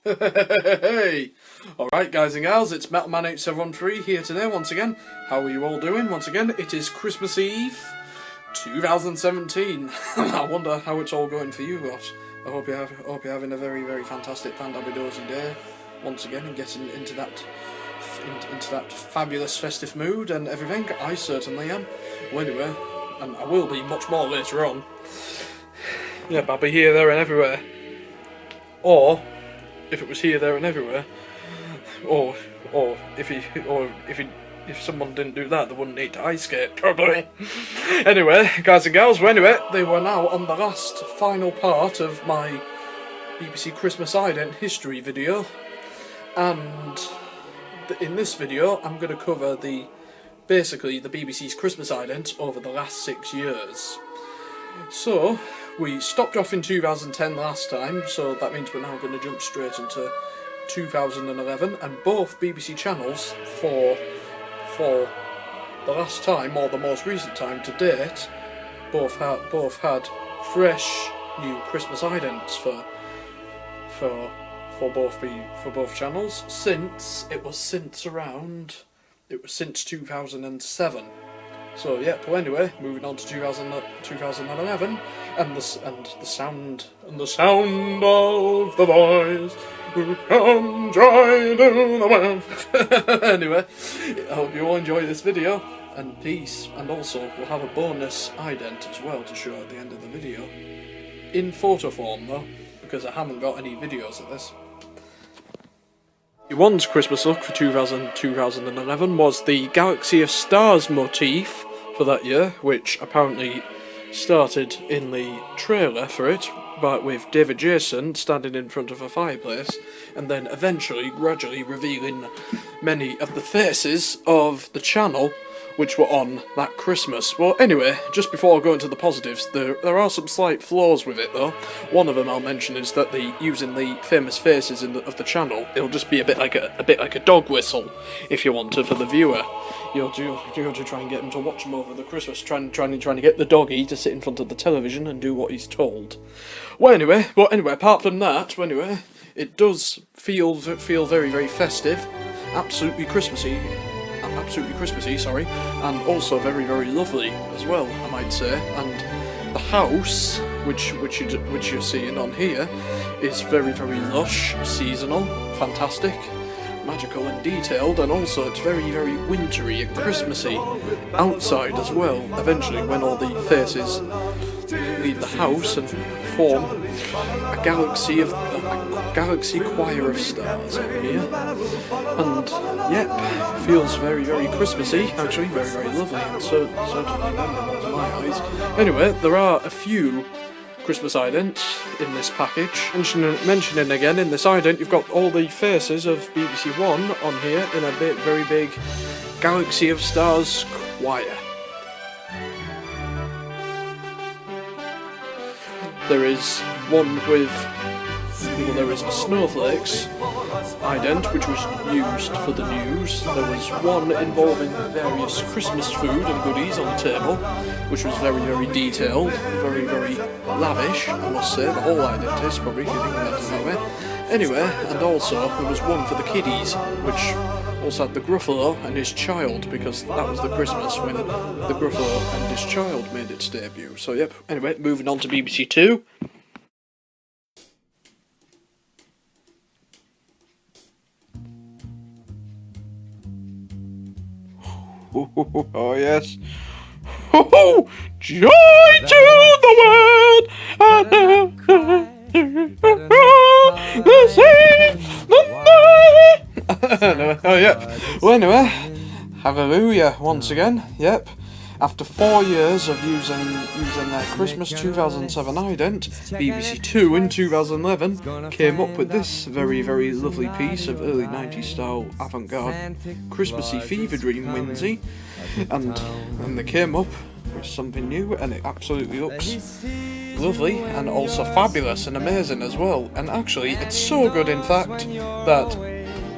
Hey! Alright guys and gals, it's Metalman8713 here today once again. How are you all doing? Once again, it is Christmas Eve 2017. I wonder how it's all going for you lot. I hope you're having a very, very fantastic, fantabulous day once again and getting into that fabulous festive mood and everything. I certainly am. Well, anyway, and I will be much more later on. Yeah, I'll be here, there and everywhere. Or if it was here, there and everywhere, or if someone didn't do that, they wouldn't need to ice skate, probably. Anyway, guys and gals, they were now on the last final part of my BBC Christmas Ident History video, and in this video I'm going to cover basically the BBC's Christmas Ident over the last 6 years. So, we stopped off in 2010 last time, so that means we're now going to jump straight into 2011, and both BBC channels for the last time, or the most recent time to date, both had fresh new Christmas idents for both channels since 2007. So yep. Well, anyway, moving on to 2011, and the sound of the voice who comes right to the well. Anyway, I hope you all enjoy this video, and peace. And also, we'll have a bonus ident as well to show at the end of the video, in photo form though, because I haven't got any videos of this. One's Christmas look for 2011 was the Galaxy of Stars motif for that year, which apparently started in the trailer for it, but with David Jason standing in front of a fireplace, and then eventually gradually revealing many of the faces of the channel which were on that Christmas. Well, anyway, just before I go into the positives, there are some slight flaws with it though. One of them I'll mention is that using the famous faces of the channel, it'll just be a bit like a dog whistle, if you want to, for the viewer. You'll to try and get him to watch them over the Christmas, trying to get the doggy to sit in front of the television and do what he's told. Well, anyway, apart from that, it does feel very, very festive, absolutely Christmassy, and also very, very lovely as well, I might say. And the house, which you're seeing on here, is very, very lush, seasonal, fantastic, magical and detailed, and also it's very, very wintry and Christmassy outside as well, eventually, when all the faces leave the house and form a galaxy choir of stars over here. And yep, feels very, very Christmassy, actually, very, very lovely, and certainly memorable to my eyes. Anyway, there are a few Christmas idents in this package. Mentioning again, in this ident you've got all the faces of BBC One on here in a very big Galaxy of Stars choir. There is one with, well, there is a snowflakes ident which was used for the news. There was one involving various Christmas food and goodies on the table, which was very, very detailed, very, very lavish, I must say. The whole ident is, probably, if you think about it that way. Anyway, and also there was one for the kiddies, which also had the Gruffalo and his child, because that was the Christmas when the Gruffalo and his child made its debut. So yep, anyway, moving on to BBC Two. Oh yes. Oh, joy to the world! Oh yep. Well, anyway, hallelujah once again. Yep. After 4 years of using their Christmas 2007 ident, BBC Two in 2011 came up with this very, very lovely piece of early 90s style avant-garde Christmassy fever dream whimsy, and they came up with something new, and it absolutely looks lovely and also fabulous and amazing as well. And actually, it's so good, in fact, that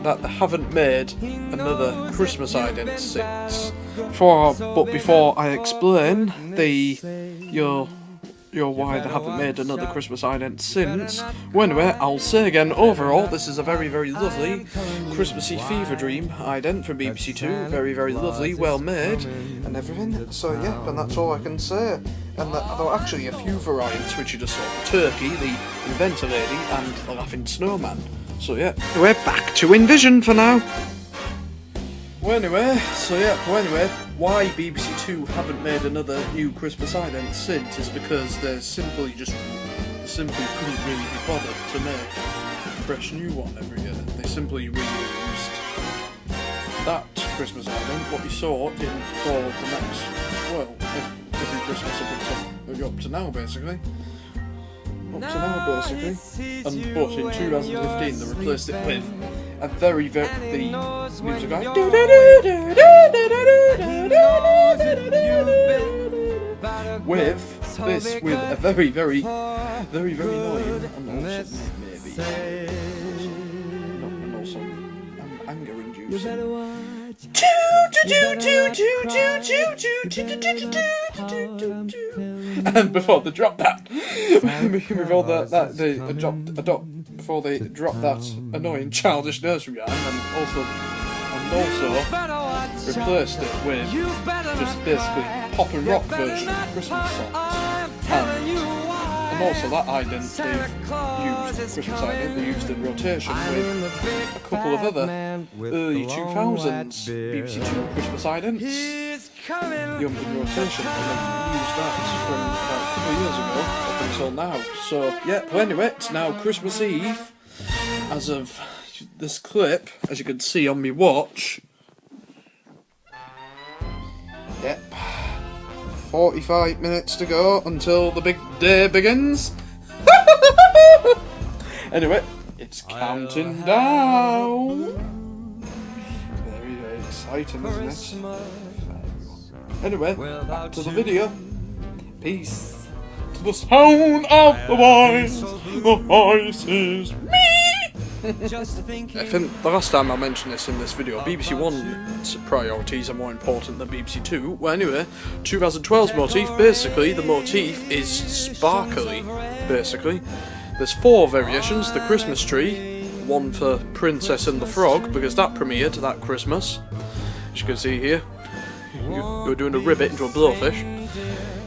they haven't made another Christmas ident since. But before I explain, why they haven't made another Christmas ident since. Well, anyway, I'll say again, overall, this is a very, very lovely Christmassy fever dream ident from BBC Two. Very, very lovely, well made, and everything. So yeah, and that's all I can say. And there are actually a few variants which you just saw: Turkey, the Inventor Lady, and the Laughing Snowman. So yeah, we're back to Envision for now. Well anyway, why BBC Two haven't made another new Christmas ident since is because they simply couldn't really be bothered to make a fresh new one every year. They simply reused that Christmas ident, what we saw in for the next, well, every Christmas up to now basically. And but in 2015 they replaced it with a the music like with a very annoying and also anger inducing. And before they dropped that, before they dropped that annoying childish nursery rhyme, and also replaced it with just basically pop and rock version of Christmas songs. And also that ident they used in rotation with a couple of other early 2000s BBC Two Christmas idents. In rotation, and they've used that from about a couple of years ago up until now. So yeah, well anyway, it's now Christmas Eve. As of this clip, as you can see on my watch. Yep. 45 minutes to go until the big day begins. Anyway, it's counting down. Very, very exciting, isn't it? Anyway, back to the video. Peace. To the sound of the voice is me. I think the last time I mentioned this in this video, BBC One's priorities are more important than BBC Two. Well anyway, 2012's motif, basically the motif is sparkly, basically. There's 4 variations: the Christmas tree, one for Princess and the Frog, because that premiered that Christmas, as you can see here. You're doing a ribbit into a blowfish.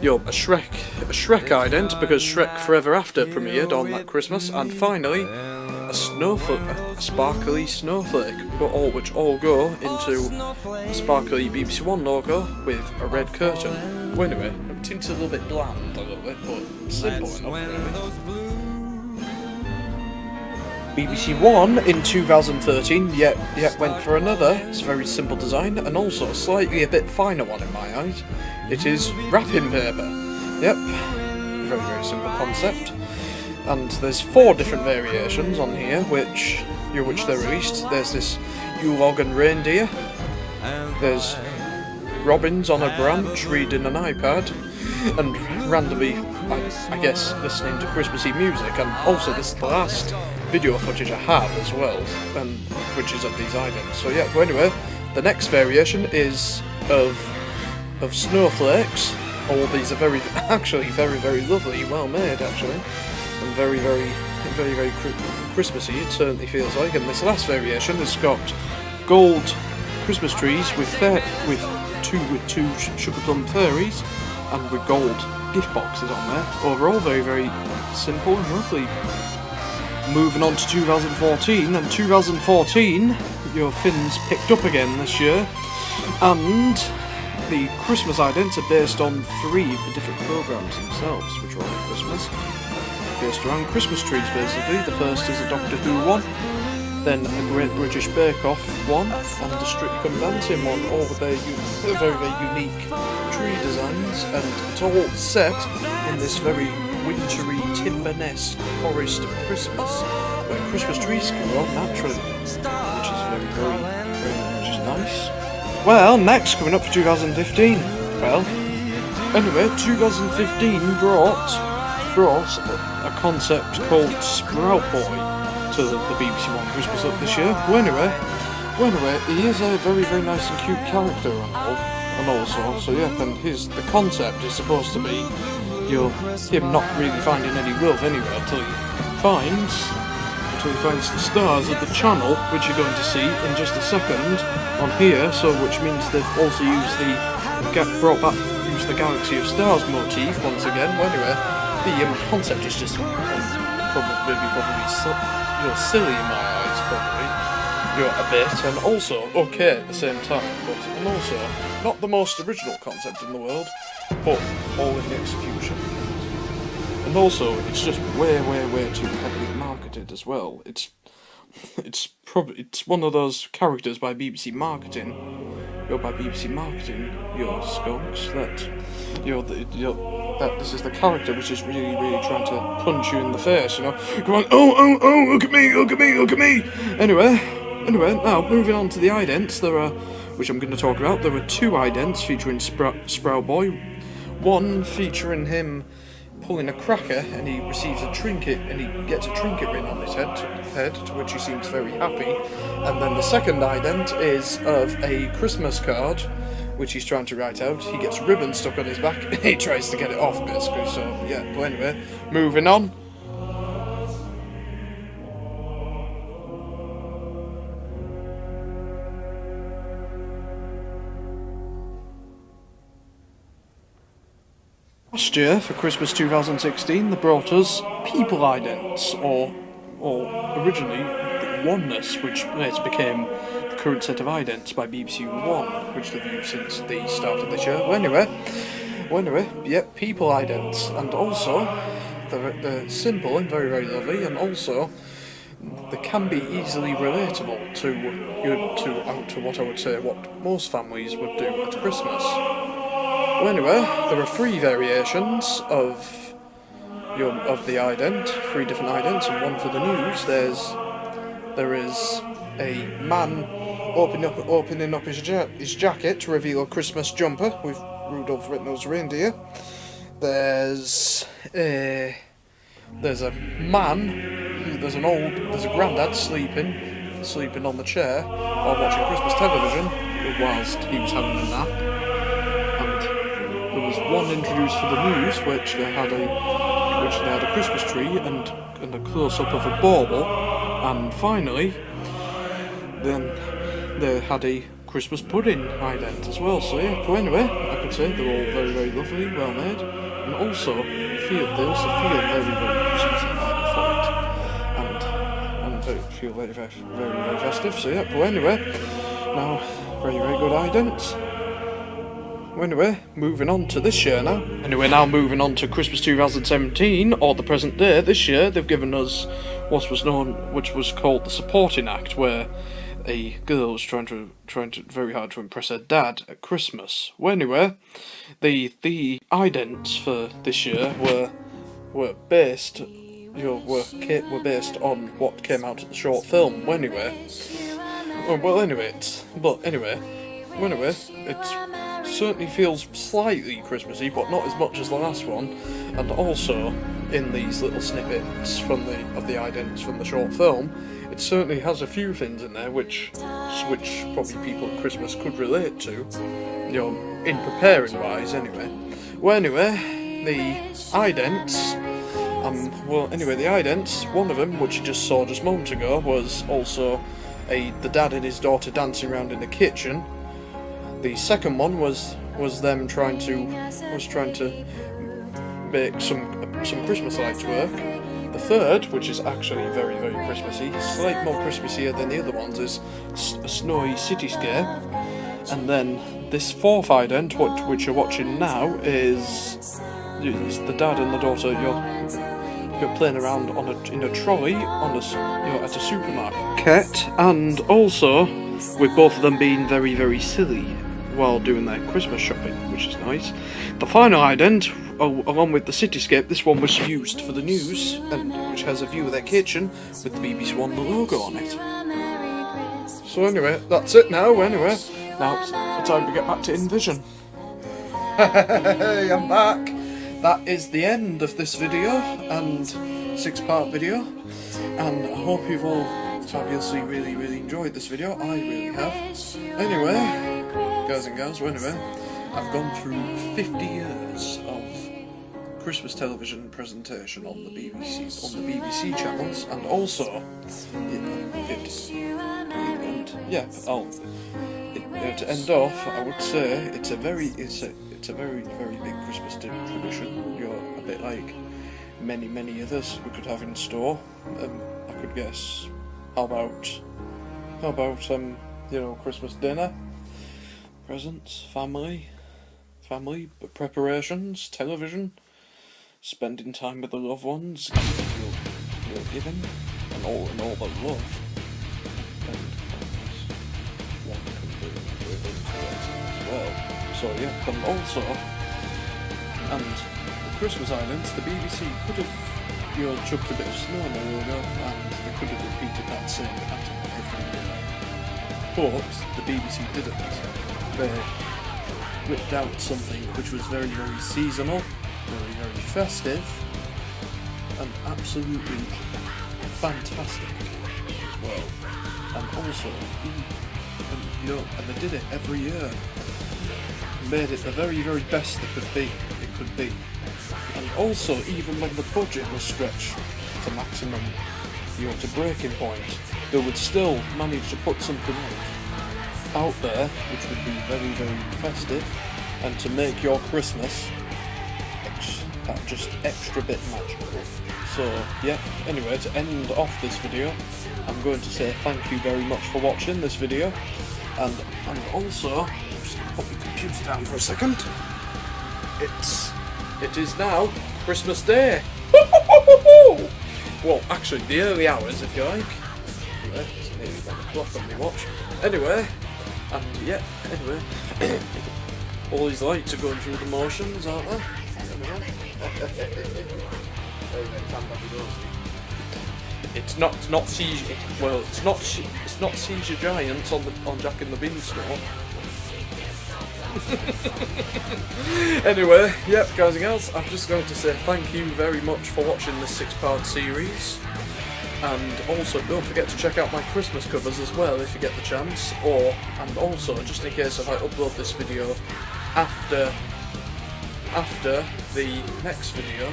You're a Shrek ident, because Shrek Forever After premiered on that Christmas, and finally a sparkly snowflake, which all go into a sparkly BBC One logo with a red curtain. Well anyway, it's a little bit bland, a little bit, but simple enough really. BBC One in 2013 yet went for another. It's a very simple design, and also slightly a bit finer one in my eyes. It is wrapping paper. Yep, very, very simple concept. And there's 4 different variations on here, which they released. There's this Yule log and reindeer. There's robins on a branch reading an iPad, and randomly, I guess, listening to Christmassy music. And also, this is the last video footage I have as well, and which is of these idents. So yeah, but anyway, the next variation is of snowflakes. All these are very lovely, well made actually, and very Christmassy. It certainly feels like. And this last variation has got gold Christmas trees with two sugar plum fairies, and with gold gift boxes on there. Overall, very simple and lovely. Moving on to 2014, and 2014, your Finns picked up again this year, and the Christmas idents are based on 3 of the different programmes themselves, which are all at Christmas, based around Christmas trees basically. The first is a Doctor Who one, then a Great British Bake Off one, and a Strictly Come Dancing one, all with their very unique tree designs, and it's all set in this very wintry, timber-esque forest of Christmas, where Christmas trees can grow naturally, which is very nice. Well, next, coming up for 2015. Well, anyway, 2015 brought a concept called Sprout Boy to the BBC One Christmas up this year. Well, anyway, he is a very nice and cute character and also, so yeah, and the concept is supposed to be him not really finding any love anywhere until he finds the stars of the channel, which you're going to see in just a second on here. So, which means they've also used the Galaxy of Stars motif once again. Well, anyway, the concept is just probably silly in my eyes, probably. A bit, and also okay at the same time, and also not the most original concept in the world, but all in the execution. And also, it's just way too heavily marketed as well. It's one of those characters by BBC Marketing, skunks, that this is the character which is really trying to punch you in the face, you know. Come on, oh, look at me. Anyway, now moving on to the idents, which I'm going to talk about. There were 2 idents featuring Sprout Boy. One featuring him pulling a cracker, and he receives a trinket, and he gets a trinket ring on his head, to which he seems very happy. And then the second ident is of a Christmas card, which he's trying to write out. He gets ribbon stuck on his back, and he tries to get it off, basically. So yeah, but anyway, moving on. Last year, for Christmas 2016, they brought us People Idents, or originally the Oneness, which later became the current set of idents by BBC One, which they've used since the start of this year. Well, anyway, yep, People Idents, and also they're simple and very lovely, and also they can be easily relatable to what I would say what most families would do at Christmas. Well, anyway, there are 3 variations of the ident, 3 different idents, and one for the news. There is a man opening up his jacket to reveal a Christmas jumper with Rudolph the Red-Nosed Reindeer. There's a grandad sleeping on the chair while watching Christmas television whilst he was having a nap. There was one introduced for the news, which they had a Christmas tree and a close-up of a bauble, and finally, then they had a Christmas pudding ident as well. So yeah, but anyway, I could say they're all very lovely, well made, and also feel very Christmassy and feel very festive. So yeah, but anyway, now very good idents. Anyway, moving on to this year now. Now moving on to Christmas 2017, or the present day. This year, they've given us which was called the supporting act, where a girl was trying very hard to impress her dad at Christmas. Well, anyway, the idents for this year were based on what came out of the short film. It certainly feels slightly Christmassy, but not as much as the last one. And also, in these little snippets of the idents from the short film, it certainly has a few things in there which probably people at Christmas could relate to, in preparing wise anyway. The idents, one of them, which you just saw just moments ago, was also the dad and his daughter dancing around in the kitchen. The second one was them trying to make some Christmas lights work. The third, which is actually very Christmassy, slightly more Christmassier than the other ones, is a snowy cityscape. And then this fourth ident, which you're watching now, is the dad and the daughter. You're playing around in a trolley at a supermarket, and also with both of them being very silly while doing their Christmas shopping, which is nice. The final ident, along with the cityscape, this one was used for the news, and which has a view of their kitchen with the BBC One logo on it. So anyway, that's it now. Now it's time to get back to Envision. Hey, I'm back. That is the end of this video, and 6-part video, and I hope you've all fabulously really enjoyed this video. I really have. Anyway, guys and gals, I've gone through 50 years of Christmas television presentation on the BBC channels, and also to end off, I would say it's a very very big Christmas tradition. You're a bit like many others we could have in store. I could guess. How about Christmas dinner, presents, family preparations, television, spending time with the loved ones, you're giving, and all the love. And one can bring into it as well. So yeah, and also, and the Christmas Islands, the BBC could have chucked a bit of snow on the logo, and they could have repeated that same pattern every year. But the BBC didn't. They whipped out something which was very seasonal, very festive, and absolutely fantastic as well. And also, and they did it every year. Made it the very best it could be. And also, even when the budget was stretched to maximum, to breaking point, they would still manage to put something out there which would be very festive, and to make your Christmas just extra bit magical. So yeah, anyway, to end off this video, I'm going to say thank you very much for watching this video, and also, just put the computer down for a second. It is now Christmas Day. Well, actually, the early hours, if you like. Anyway, it's nearly 1 o'clock on my watch. Anyway, all these lights are going through the motions, aren't they? It's not Seizure Giants on Jack and the Beanstalk. Anyway, yep, guys and gals, I'm just going to say thank you very much for watching this 6-part series, and also don't forget to check out my Christmas covers as well if you get the chance, and also, just in case if I upload this video after the next video,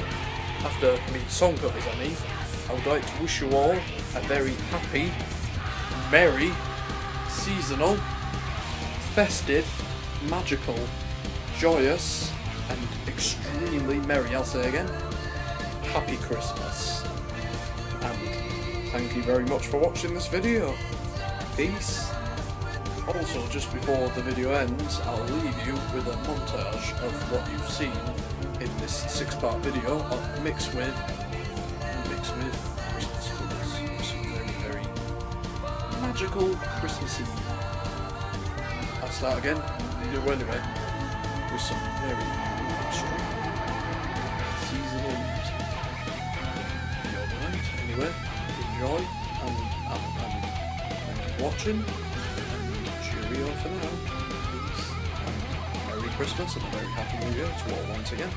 after me song covers I would like to wish you all a very happy, merry, seasonal, festive, magical, joyous, and extremely merry, I'll say again, happy Christmas. And thank you very much for watching this video. Peace. Also, just before the video ends, I'll leave you with a montage of what you've seen in this 6-part video, mixed with Christmas colours. Some very magical Christmassy. I'll start again. Anyway, with some very seasonal music. Alright, anyway, enjoy, and thank you for watching, and cheerio for now. Peace, and Merry Christmas and a very Happy New Year to all once again.